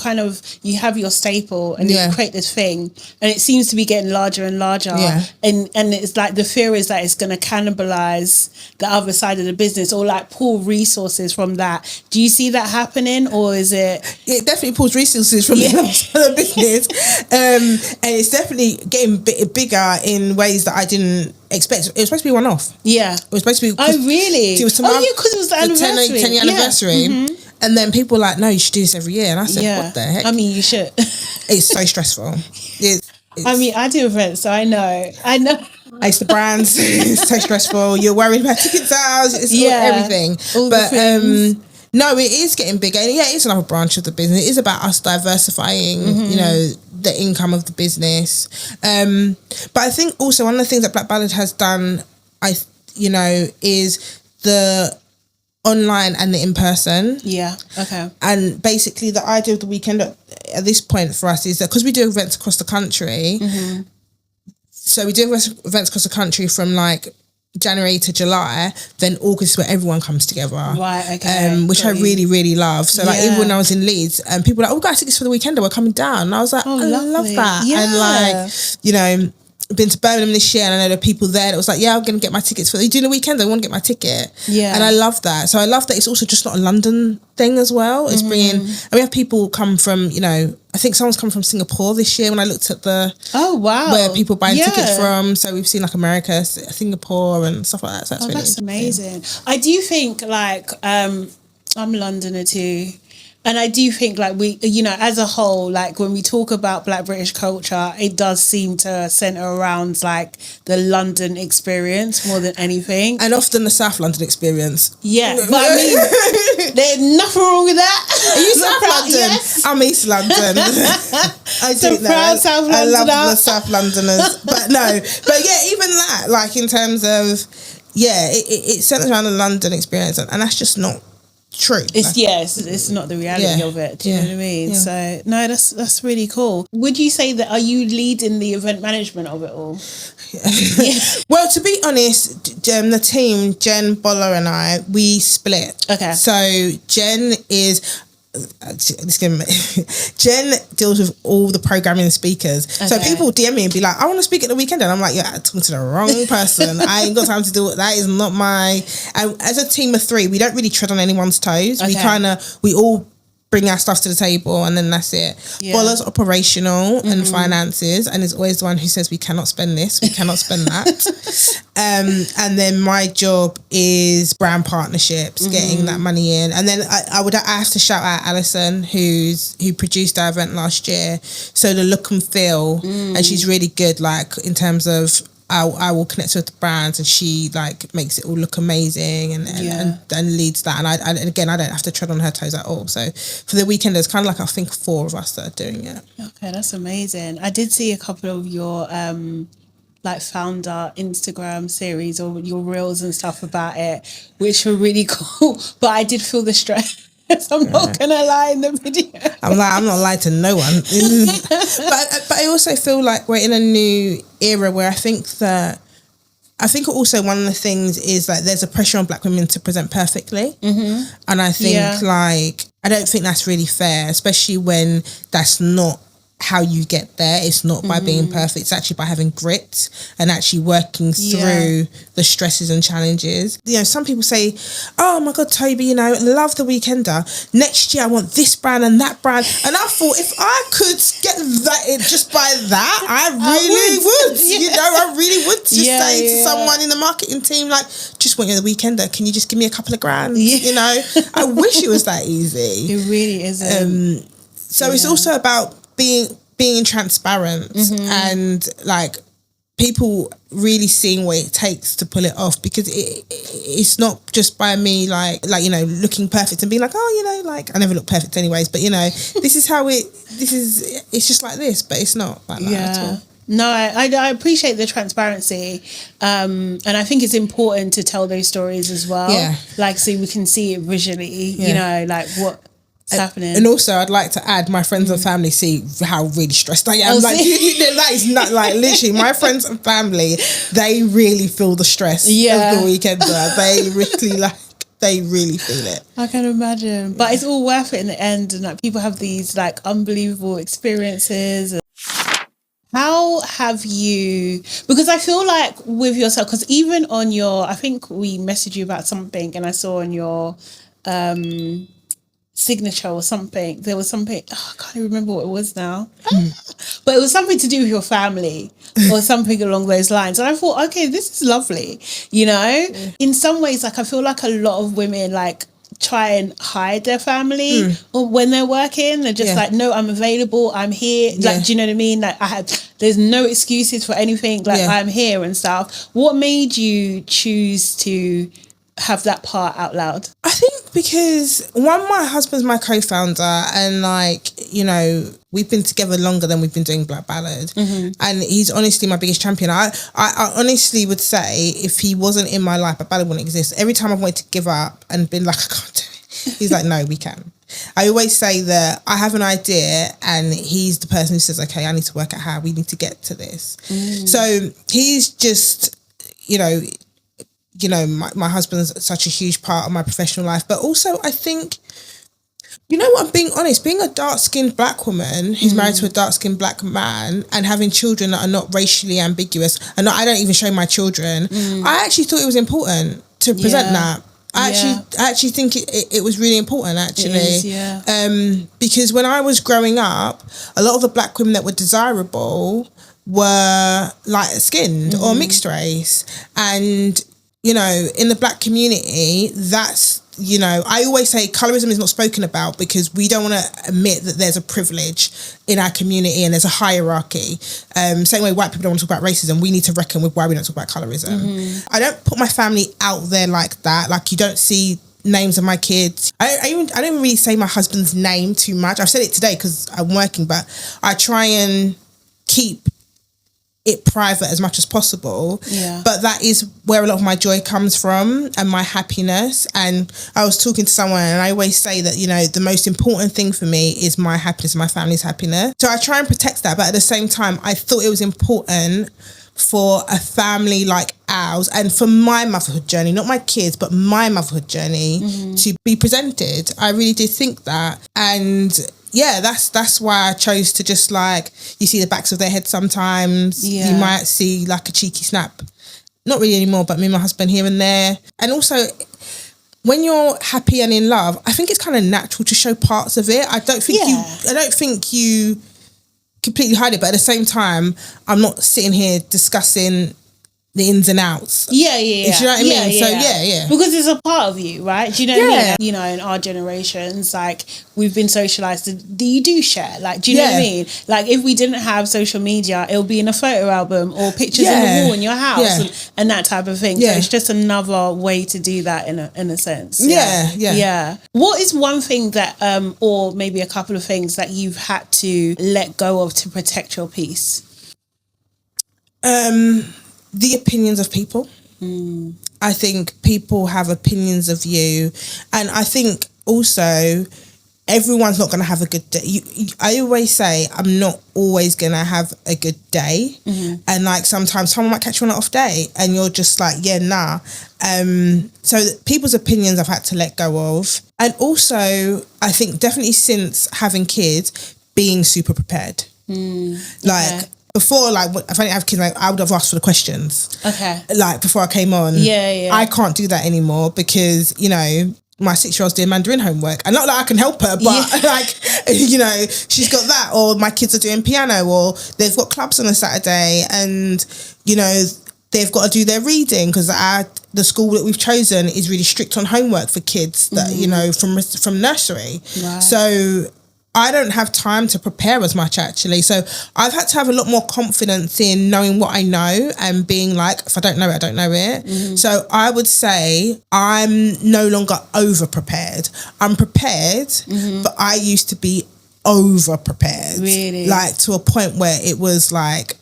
have your staple and you create this thing, and it seems to be getting larger and larger, and it's like the fear is that it's going to cannibalize the other side of the business, or like pull resources from that. Do you see that happening, or is it definitely pulls resources from the other side of the business, and it's definitely getting bigger in ways that I didn't expect. It was supposed to be one-off. Yeah. It was supposed to be... Oh, really? It was because it was the anniversary. 10-year anniversary. And then people were like, no, you should do this every year. And I said, what the heck? I mean, you should. It's so stressful. I mean, I do events, so I know. It's the brands. It's so stressful. You're worried about ticket sales. It's everything. But no, it is getting bigger. And yeah, it's another branch of the business. It is about us diversifying, the income of the business. But I think also one of the things that Black Ballad has done, is the online and the in-person. Yeah, okay. And basically the idea of the weekend at this point for us is that because we do events across the country, so we do events across the country from like January to July, then August where everyone comes together. Right, okay. Which I really, really love. So like even when I was in Leeds, people were like, oh, we got tickets for the weekend, we're coming down. And I was like, I love that. Yeah. And like, been to Birmingham this year, and I know there are people there that was like, I'm going to get my tickets for... You doing the weekend? I want to get my ticket. Yeah. And I love that. So I love that it's also just not a London thing as well. It's bringing... And we have people come from, I think someone's come from Singapore this year when I looked at the... Oh, wow. Where people buy tickets from. So we've seen like America, Singapore and stuff like that. So that's really amazing. I do think like, I'm a Londoner too. And I do think like we, you know, as a whole, like when we talk about Black British culture, it does seem to centre around like the London experience more than anything. And often the South London experience. Yeah, but I mean, there's nothing wrong with that. Are you South London? Yes. I'm East London. I So do know. proud South I love Londoner. the South Londoners. But no, but yeah, even that, like in terms of, yeah, it centres around the London experience, and that's just not true. It's not the reality of it. Do you know what I mean? Yeah. So no, that's really cool. Would you say that, are you leading the event management of it all? Yeah. Well, to be honest, the team, Jen, Boller and I, we split. Okay. So Jen is Jen deals with all the programming and speakers. Okay. So people DM me and be like, I want to speak at the weekend, and I'm like, yeah, talking to the wrong person. I ain't got time to do it. That is not my. And as a team of 3, we don't really tread on anyone's toes. Okay. We all bring our stuff to the table, and then that's it. Yeah. Boller's operational and finances, and is always the one who says we cannot spend this, we cannot spend that. And then my job is brand partnerships, getting that money in. And then I have to shout out Alison, who produced our event last year. So the look and feel, and she's really good, like in terms of I will connect with the brands, and she like makes it all look amazing and leads that. And again, I don't have to tread on her toes at all. So for the weekend, there's kind of like, I think 4 of us that are doing it. Okay, that's amazing. I did see a couple of your like founder Instagram series or your reels and stuff about it, which were really cool. But I did feel the stress. I'm not gonna lie in the video. I'm not lying to no one. but I also feel like we're in a new era where I think also one of the things is like there's a pressure on Black women to present perfectly, and I think like I don't think that's really fair, especially when that's not how you get there. It's not by being perfect, it's actually by having grit and actually working through the stresses and challenges. You know, some people say, oh my god, Toby, you know, love the Weekender, next year I want this brand and that brand. And I thought, if I could get that just by that, I really would. You know, I really would just say to someone in the marketing team, like, just want you the Weekender, can you just give me a couple of grand? You know, I wish it was that easy. It really isn't. So it's also about being transparent and like people really seeing what it takes to pull it off, because it's not just by me like you know, looking perfect and being like, oh, you know, like I never look perfect anyways, but you know, it's just like this, but it's not like that at all. No, I appreciate the transparency, and I think it's important to tell those stories as well. Yeah, like so we can see it visually. You know, like what's happening. And also, I'd like to add, my friends and family see how really stressed I am. Like that is not like literally my friends and family. They really feel the stress of the Weekender. They really feel it. I can imagine, but it's all worth it in the end. And like people have these like unbelievable experiences. How have you, because I feel like with yourself, because even on your, I think we messaged you about something and I saw on your signature or something, there was something, I can't even remember what it was now, but it was something to do with your family or something along those lines. And I thought, okay, this is lovely, you know. In some ways, like I feel like a lot of women like try and hide their family or when they're working, they're just like, no, I'm available, I'm here, like, do you know what I mean? Like there's no excuses for anything, like I'm here and stuff. What made you choose to have that part out loud? I think because my husband's my co-founder, and like, you know, we've been together longer than we've been doing Black Ballad, and he's honestly my biggest champion. I honestly would say if he wasn't in my life, Black Ballad wouldn't exist. Every time I've wanted to give up and been like, I can't do it, he's like, no, we can. I always say that I have an idea and he's the person who says, okay, I need to work out how we need to get to this. So he's just, you know, my husband's such a huge part of my professional life. But also I think, you know what, I'm being honest, being a dark-skinned Black woman who's married to a dark-skinned Black man and having children that are not racially ambiguous, and I don't even show my children, I actually thought it was important to present that. I actually think it was really important, actually. It is, because when I was growing up, a lot of the Black women that were desirable were light-skinned or mixed race. And, you know, in the Black community, that's you know, I always say colorism is not spoken about because we don't want to admit that there's a privilege in our community and there's a hierarchy. Same way white people don't want to talk about racism, we need to reckon with why we don't talk about colorism. I don't put my family out there like that. Like, you don't see names of my kids. I don't really say my husband's name too much. I've said it today because I'm working, but I try and keep it private as much as possible. But that is where a lot of my joy comes from and my happiness. And I was talking to someone and I always say that, you know, the most important thing for me is my happiness and my family's happiness. So I try and protect that, but at the same time I thought it was important for a family like ours and for my motherhood journey, not my kids, but my motherhood journey to be presented. I really did think that. And yeah, that's why I chose to just, like, you see the backs of their heads sometimes. You might see like a cheeky snap. Not really anymore, but me and my husband here and there. And also, when you're happy and in love, I think it's kind of natural to show parts of it. I don't think you completely hide it, but at the same time, I'm not sitting here discussing the ins and outs. Do you know what I mean? So because it's a part of you, right? Do you know what I mean? You know, in our generations, like, we've been socialized that you do share. Like, do you know what I mean? Like, if we didn't have social media, it'll be in a photo album or pictures on the wall in your house and that type of thing. So it's just another way to do that in a sense. What is one thing that or maybe a couple of things that you've had to let go of to protect your peace? The opinions of people. I think people have opinions of you, and I think also everyone's not going to have a good day. I always say I'm not always going to have a good day, and like sometimes someone might catch you on an off day and you're just like, so people's opinions I've had to let go of. And also I think definitely since having kids, being super prepared. Before, like, if I didn't have kids, like, I would have asked for the questions. Like, before I came on. I can't do that anymore because, you know, my 6-year-old's doing Mandarin homework. And not that I can help her, but, like, you know, she's got that. Or my kids are doing piano, or they've got clubs on a Saturday and, you know, they've got to do their reading because the school that we've chosen is really strict on homework for kids that, you know, from nursery. So I don't have time to prepare as much, actually. So I've had to have a lot more confidence in knowing what I know and being like, if I don't know it, I don't know it. So I would say I'm no longer over prepared. I'm prepared, but I used to be over prepared. Really? Like, to a point where it was like,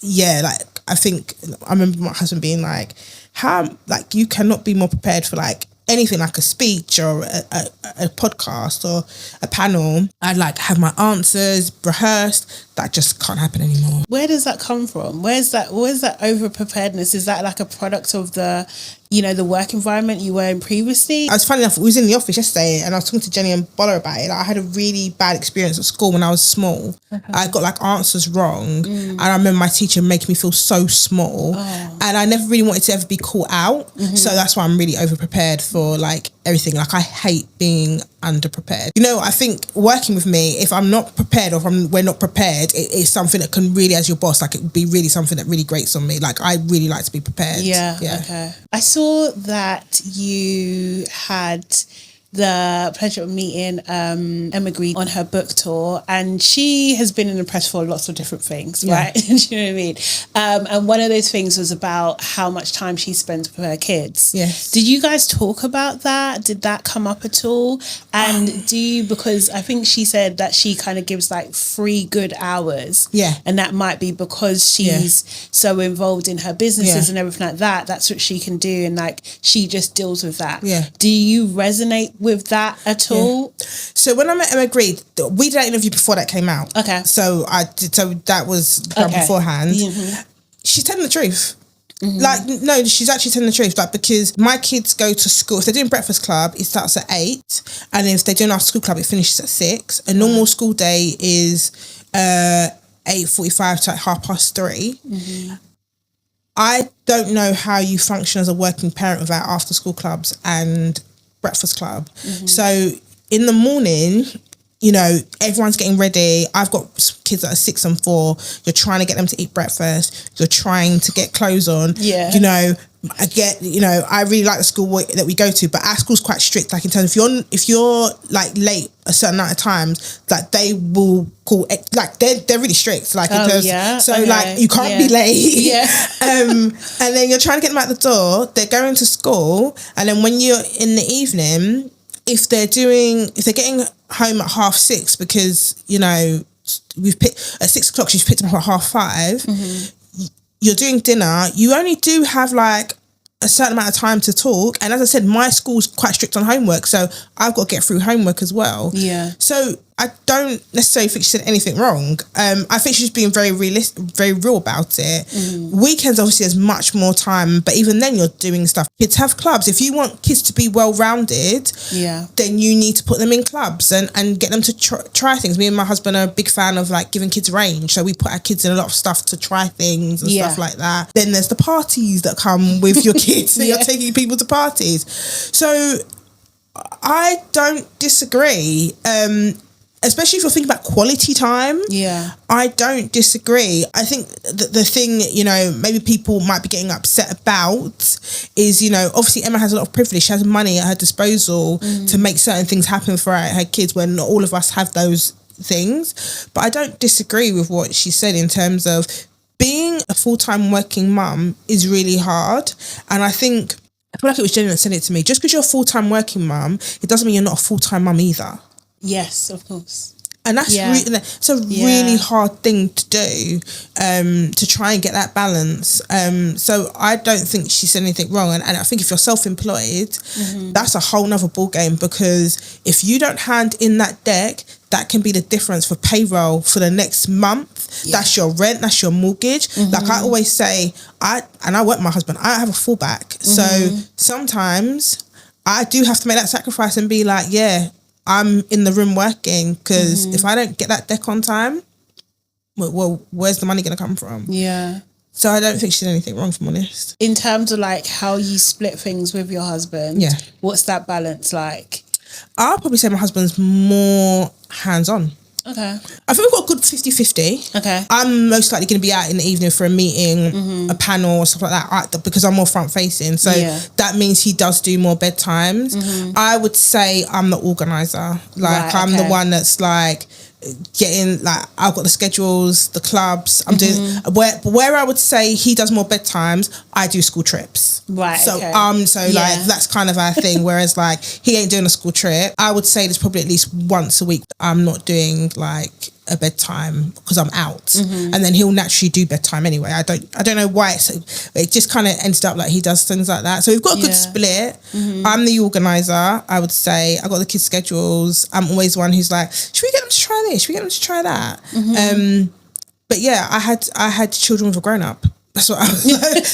like, I think I remember my husband being like, how, like, you cannot be more prepared for, like, anything like a speech or a podcast or a panel. I'd like have my answers rehearsed. That just can't happen anymore. Where does that come from? Where's that over preparedness? Is that like a product of the, you know, the work environment you were in previously? I was funny enough, we was in the office yesterday and I was talking to Jenny and Bolla about it. Like, I had a really bad experience at school when I was small. I got like answers wrong and I remember my teacher making me feel so small and I never really wanted to ever be caught out. So that's why I'm really over prepared for like everything. Like, I hate being underprepared. You know, I think working with me, if I'm not prepared or if we're not prepared, it's something that can really, as your boss, like, it would be really something that really grates on me. Like, I really like to be prepared. Okay. I saw that you had the pleasure of meeting Emma Green on her book tour, and she has been in the press for lots of different things, right? Do you know what I mean? And one of those things was about how much time she spends with her kids. Did you guys talk about that? Did that come up at all? And do you, because I think she said that she kind of gives like 3 good hours, and that might be because she's so involved in her businesses and everything like that. That's what she can do, and like she just deals with that. Do you resonate with that at all? So when I met Emma Green, we did that interview before that came out. So that was done beforehand. She's telling the truth. Like, no, she's actually telling the truth. Like, because my kids go to school. If they're doing breakfast club, it starts at 8, and if they're doing after school club, it finishes at 6. A normal school day is 8:45 to like 3:30. I don't know how you function as a working parent without after school clubs and breakfast club. So in the morning, you know, everyone's getting ready. I've got kids that are 6 and 4. You're trying to get them to eat breakfast. You're trying to get clothes on. Yeah. You know, I really like the school that we go to, but our school's quite strict. Like in terms of if you're like late a certain amount of times, like they will call, like they're really strict. Like in terms, so like you can't be late. Yeah. And then you're trying to get them out the door. They're going to school, and then when you're in the evening, if they're getting home at 6:30 because, you know, at 6 o'clock she's picked them up at 5:30, you're doing dinner, you only do have like a certain amount of time to talk. And as I said, my school's quite strict on homework, so I've got to get through homework as well. Yeah. So I don't necessarily think she said anything wrong. I think she's being very realistic, very real about it. Weekends obviously there's much more time, but even then you're doing stuff. Kids have clubs. If you want kids to be well-rounded, then you need to put them in clubs and get them to try things. Me and my husband are a big fan of like giving kids range, so we put our kids in a lot of stuff to try things and stuff like that. Then there's the parties that come with your kids. So you're taking people to parties. So I don't disagree. Especially if you're thinking about quality time. Yeah. I don't disagree. I think the thing, you know, maybe people might be getting upset about is, you know, obviously Emma has a lot of privilege. She has money at her disposal to make certain things happen for her kids when not all of us have those things. But I don't disagree with what she said in terms of being a full-time working mum is really hard. And I feel like it was Jenny that said it to me. Just because you're a full-time working mum, it doesn't mean you're not a full-time mum either. Yes, of course. And that's it's a really hard thing to do, to try and get that balance. So I don't think she said anything wrong. And I think if you're self-employed, that's a whole nother ball game, because if you don't hand in that deck, that can be the difference for payroll for the next month. Yeah. That's your rent, that's your mortgage. Like I always say, I work with my husband, I have a fallback. So sometimes I do have to make that sacrifice and be like, I'm in the room working, because if I don't get that deck on time, well, where's the money going to come from? Yeah. So I don't think she did anything wrong, if I'm honest. In terms of like how you split things with your husband, what's that balance like? I'll probably say my husband's more hands-on. Okay. I think we've got a good 50-50. Okay. I'm most likely going to be out in the evening for a meeting, a panel or stuff like that, because I'm more front-facing. So that means he does do more bedtimes. I would say I'm the organiser. Like, I'm the one that's like getting, like, I've got the schedules, the clubs. I'm doing where I would say he does more bedtimes, I do school trips. Right. So like that's kind of our thing. Whereas like he ain't doing a school trip. I would say there's probably at least once a week I'm not doing like a bedtime because I'm out, and then he'll naturally do bedtime anyway. I don't know why it just kind of ended up like he does things like that. So we've got a good split. I'm the organizer, I would say. I got the kids' schedules. I'm always one who's like, should we get them to try this? Should we get them to try that? But yeah, I had children with a grown up. That's what I was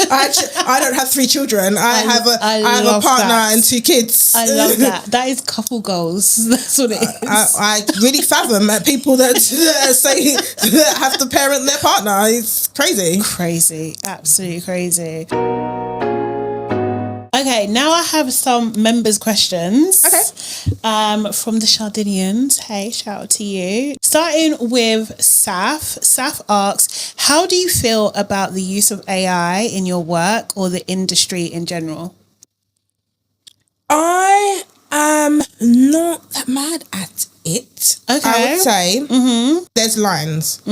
like. I don't have 3 children. I have a partner and 2 kids. I love that. That is couple goals. That's what it is. I really fathom at people that say that have to parent their partner. It's crazy. Crazy. Absolutely crazy. Okay, now I have some members' questions. Okay. From the Shardinians. Hey, shout out to you. Starting with Saf. Saf asks, how do you feel about the use of AI in your work or the industry in general? I am not that mad at it. Okay. I would say there's lines.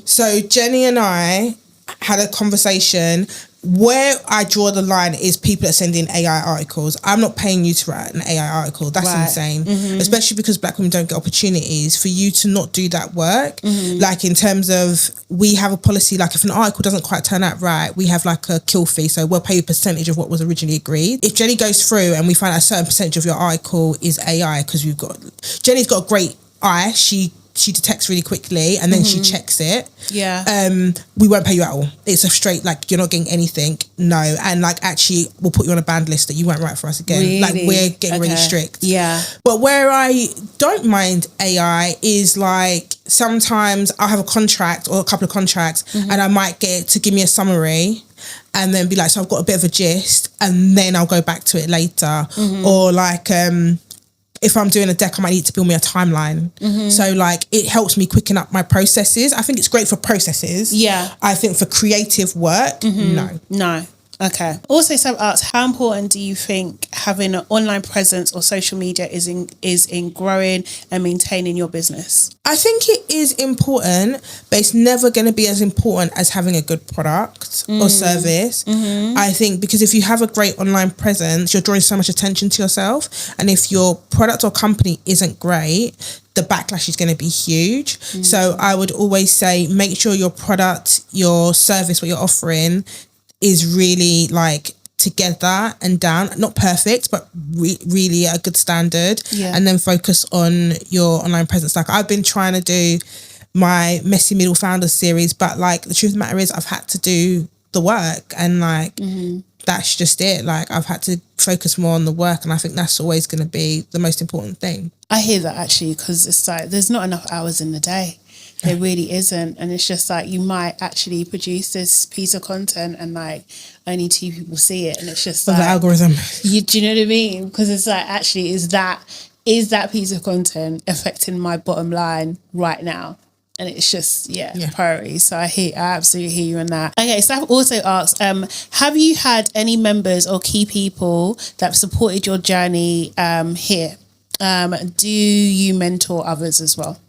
So Jenny and I had a conversation. Where I draw the line is people that send in AI articles. I'm not paying you to write an AI article. That's insane. Especially because Black women don't get opportunities for you to not do that work. Like in terms of, we have a policy, like if an article doesn't quite turn out right, we have like a kill fee. So we'll pay you a percentage of what was originally agreed. If Jenny goes through and we find a certain percentage of your article is AI, because Jenny's got a great eye. She detects really quickly and then she checks it. Yeah. We won't pay you at all. It's a straight, like, you're not getting anything. No. And like, actually, we'll put you on a banned list that you won't write for us again. Really? Like, we're getting really strict. Yeah. But where I don't mind AI is like, sometimes I'll have a contract or a couple of contracts and I might get to give me a summary and then be like, so I've got a bit of a gist, and then I'll go back to it later. Or like, if I'm doing a deck, I might need to build me a timeline. So like it helps me quicken up my processes. I think it's great for processes. Yeah. I think for creative work, No. Okay. Also, Sam asks, how important do you think having an online presence or social media is in growing and maintaining your business? I think it is important, but it's never going to be as important as having a good product or service. I think because if you have a great online presence, you're drawing so much attention to yourself. And if your product or company isn't great, the backlash is going to be huge. So I would always say, make sure your product, your service, what you're offering is really like together and down, not perfect, but really a good standard. And then focus on your online presence. Like I've been trying to do my Messy Middle Founders series, but like the truth of the matter is I've had to do the work, and like that's just it. Like I've had to focus more on the work, and I think that's always going to be the most important thing. I hear that actually, because it's like there's not enough hours in the day. There really isn't. And it's just like you might actually produce this piece of content and like only 2 people see it, and it's just like the algorithm. Do you know what I mean? Because it's like, actually, is that piece of content affecting my bottom line right now? And it's just priority. So I absolutely hear you on that. Okay, so I've also asked, have you had any members or key people that have supported your journey here? Do you mentor others as well?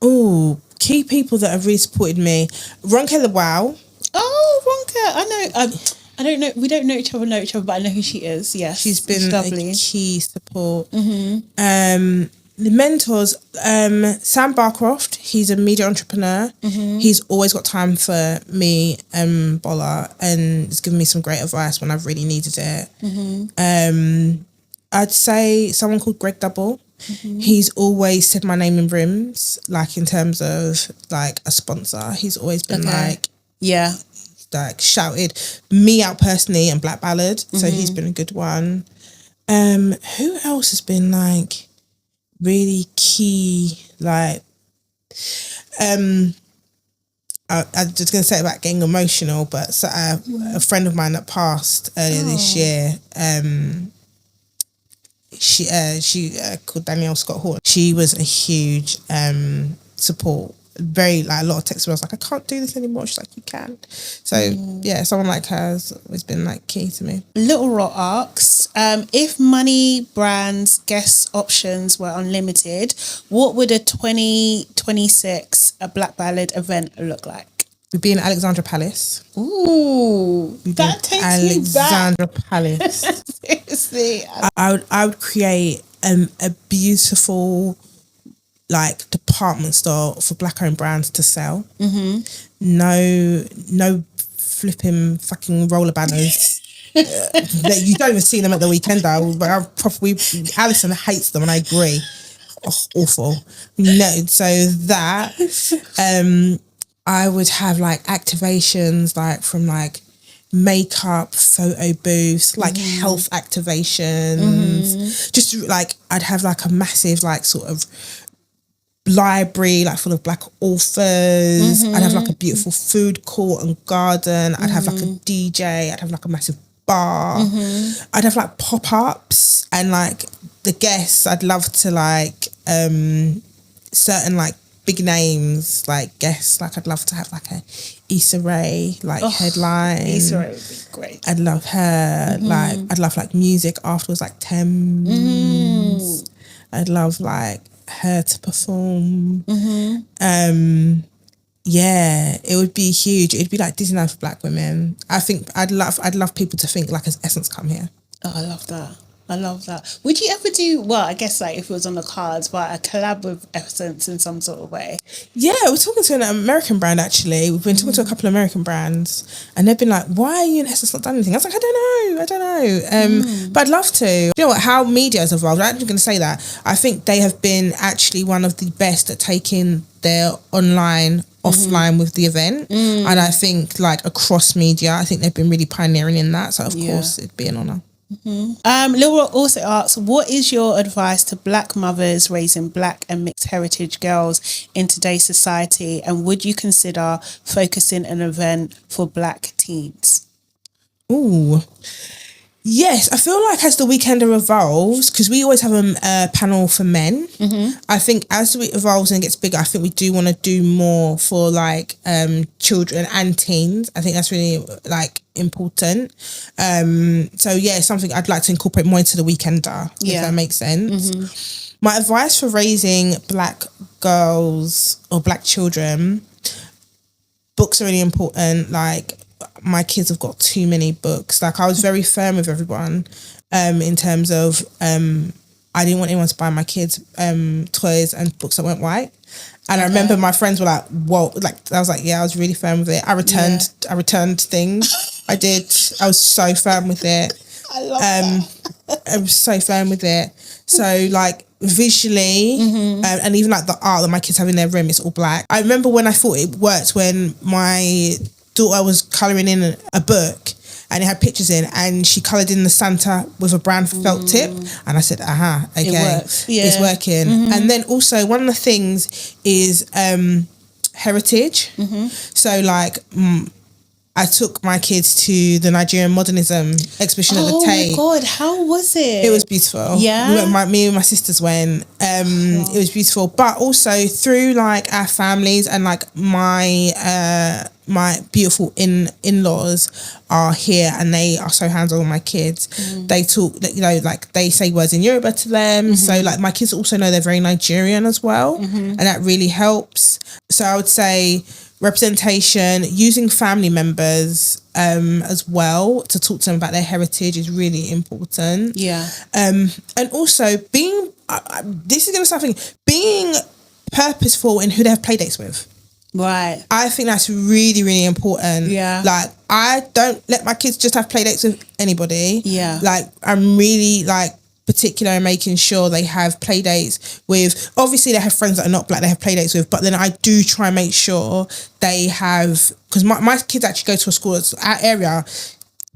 Oh, key people that have really supported me. Ronke the Wow. Oh, Ronke. I know. I don't know. We don't know each other, but I know who she is. Yeah, she's been lovely. A key support. The mentors, Sam Barcroft, he's a media entrepreneur. He's always got time for me and Bola, and he's given me some great advice when I've really needed it. I'd say someone called Greg Double. He's always said my name in rooms, like in terms of like a sponsor. He's always been like shouted me out personally and Black Ballad. So he's been a good one. Who else has been like really key? Like, I'm just going to say about getting emotional, but so, a friend of mine that passed earlier this year, she called Danielle Scott Hall. She was a huge support. Very like a lot of texts where I was like, I can't do this anymore. She's like, you can. So yeah, someone like her has always been like key to me. Little Rock asks, if money, brands, guest options were unlimited, what would a 2026 Black Ballad event look like? We'd be in Alexandra Palace. Ooh, that takes Alexandra me back. Palace. Seriously. I would create a beautiful like department store for Black owned brands to sell. No flipping fucking roller banners. You don't even see them at the Weekender, but Alison hates them, and I agree. Oh, awful. No, so that I would have like activations like from like makeup, photo booths, like health activations. Just like I'd have like a massive like sort of library like full of Black authors. I'd have like a beautiful food court and garden. I'd have like a DJ. I'd have like a massive bar. I'd have like pop-ups, and like the guests, I'd love to like certain like big names like guests. Like I'd love to have like a Issa Rae like headline. Issa Rae would be great. I'd love her. Like I'd love like music afterwards, like Thames. I'd love like her to perform. Yeah, it would be huge. It'd be like Disneyland for Black women. I think I'd love people to think like, has Essence come here? Oh, I love that. Would you ever do, well, I guess like if it was on the cards, but a collab with Essence in some sort of way? Yeah, we're talking to an American brand actually. We've been talking to a couple of American brands, and they've been like, why are you and Essence not done anything? I was like, I don't know. But I'd love to. You know what, how media has evolved, I'm actually going to say that. I think they have been actually one of the best at taking their online offline with the event, and I think like across media, I think they've been really pioneering in that, so of course it'd be an honour. Laura also asks, what is your advice to Black mothers raising Black and mixed heritage girls in today's society, and would you consider focusing an event for Black teens? Ooh, yeah, Yes, I feel like as the Weekender evolves, because we always have a panel for men, I think as it evolves and gets bigger, I think we do want to do more for like children and teens. I think that's really like important. So yeah, something I'd like to incorporate more into the Weekender, if that makes sense. My advice for raising Black girls or Black children, books are really important. Like, my kids have got too many books. Like, I was very firm with everyone in terms of I didn't want anyone to buy my kids toys and books that weren't white. And I remember my friends were like, whoa, like, I was like, yeah, I was really firm with it. I returned things. I did. I was so firm with it. I love that. I was so firm with it. So like visually and even like the art that my kids have in their room, it's all black. I remember when I thought it worked when my daughter was colouring in a book and it had pictures in, and she coloured in the Santa with a brown felt tip, and I said, okay, it's working. And then also one of the things is heritage. So like I took my kids to the Nigerian modernism exhibition at the Tate. Oh my God, how was it? It was beautiful. Yeah. Me and my sisters went. It was beautiful. But also through like our families and like my beautiful in-laws are here, and they are so hands-on with my kids. They talk, you know, like they say words in Yoruba to them. So like my kids also know they're very Nigerian as well. And that really helps. So I would say representation, using family members as well to talk to them about their heritage is really important. And also being this is gonna sound funny, being purposeful in who they have play dates with. Right. I think that's really, really important. Like, I don't let my kids just have play dates with anybody. Like, I'm really like particular in making sure they have play dates with, obviously they have friends that are not Black they have play dates with, but then I do try and make sure they have, because my kids actually go to a school that's our area,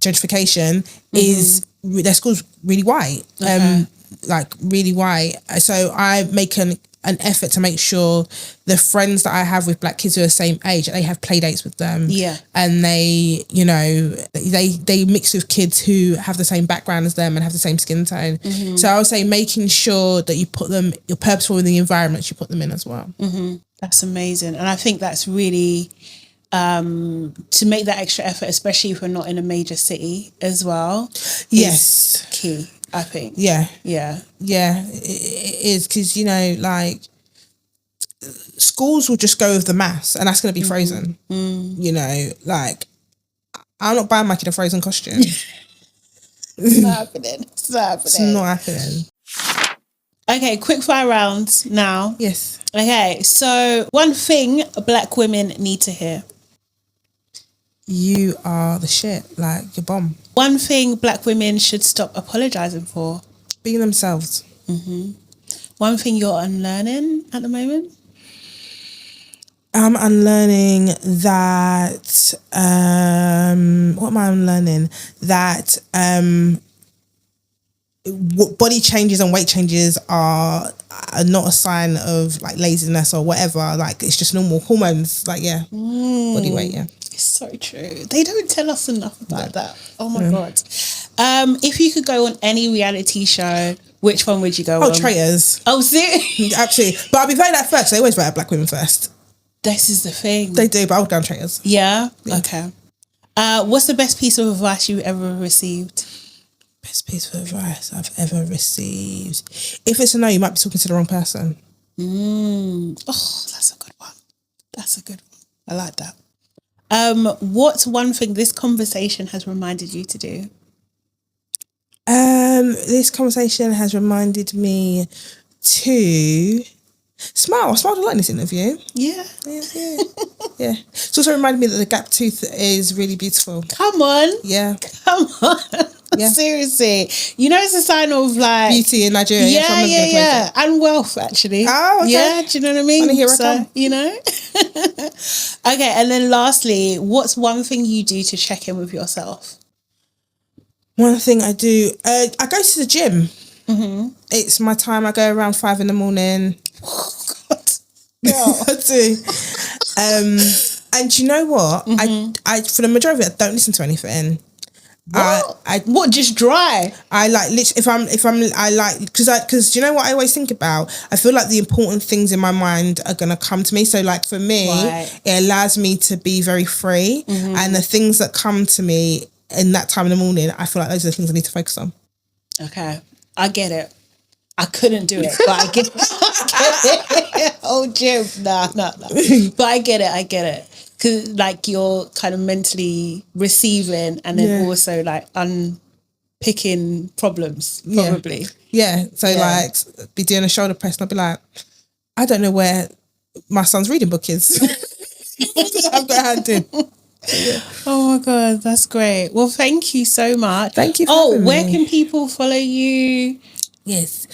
gentrification is, their school's really white. Like really white. So I make an effort to make sure the friends that I have with Black kids who are the same age, they have play dates with them. And they, you know, they mix with kids who have the same background as them and have the same skin tone. So I would say making sure that you put them, you're purposeful in the environments you put them in as well. That's amazing. And I think that's really, to make that extra effort, especially if we're not in a major city as well. Yes. Key, I think. Yeah, it is, because, you know, like, schools will just go with the mass, and that's going to be Frozen. You know, like, I'm not buying my kid a Frozen costume. It's not happening. It's not happening. Okay, quick fire round now. Yes. Okay, so one thing Black women need to hear. You are the shit, like, you're bomb. One thing Black women should stop apologising for. Being themselves. One thing you're unlearning at the moment. I'm unlearning that, what am I unlearning? That body changes and weight changes are not a sign of like laziness or whatever. Like, it's just normal hormones. Like, body weight, It's so true. They don't tell us enough about that. Oh my God. If you could go on any reality show, which one would you go on? Traitors. Oh, seriously? Absolutely. But I'll be voting that first. They always vote Black women first. This is the thing. They do, but I'll go down Traitors. Yeah? Okay. What's the best piece of advice you ever received? Best piece of advice I've ever received. If it's a no, you might be talking to the wrong person. Oh, that's a good one. That's a good one. I like that. What's one thing this conversation has reminded you to do? This conversation has reminded me to smile. I smiled a lot in this interview. Yeah. It's also reminded me that the gap tooth is really beautiful. Come on. Yeah. Come on. Yeah. Seriously. You know, it's a sign of like beauty in Nigeria. Yeah. And wealth, actually. Oh, okay. Yeah, do you know what I mean? Here I come. You know? Okay, and then lastly, what's one thing you do to check in with yourself? One thing I do, I go to the gym. It's my time. I go around 5 a.m. Oh, God. I do. And you know what? I for the majority of it, I don't listen to anything. What? Just dry? I like literally if I'm I like because do you know what I always think about? I feel like the important things in my mind are gonna come to me. So like for me, it allows me to be very free, and the things that come to me in that time in the morning, I feel like those are the things I need to focus on. Okay, I get it. I couldn't do it, but I get it. Oh, Jim, no. But I get it. Because like you're kind of mentally receiving and then also like unpicking problems, probably. Yeah. So like be doing a shoulder press and I'll be like, I don't know where my son's reading book is. I've got a hand in. Oh my God, that's great. Well, thank you so much. Thank you for having where me. can people follow you? Yes.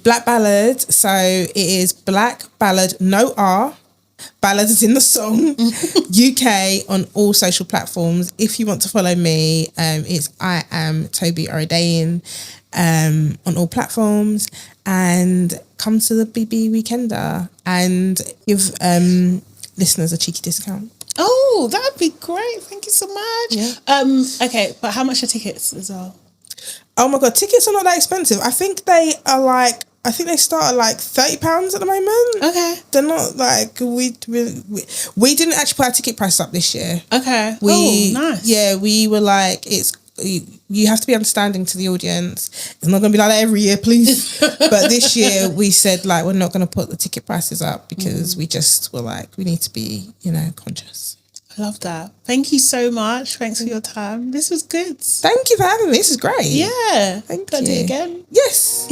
Black Ballad. So it is Black Ballad, no R. Ballad is in the song. UK on all social platforms. If you want to follow me, it's I am Toby Oredein on all platforms. And come to the BB Weekender and give listeners a cheeky discount. Oh, that'd be great. Thank you so much. Yeah. Okay, but how much are tickets as well? Oh my God, tickets are not that expensive. I think they start at like £30 at the moment. Okay. They're not like we didn't actually put our ticket price up this year. Okay. Nice. Yeah, we were like, you have to be understanding to the audience. It's not going to be like that every year, please. But this year we said like we're not going to put the ticket prices up because we just were like we need to be conscious. I love that. Thank you so much. Thanks for your time. This was good. Thank you for having me. This is great. Yeah. Thank you. Can I do you it again? Yes.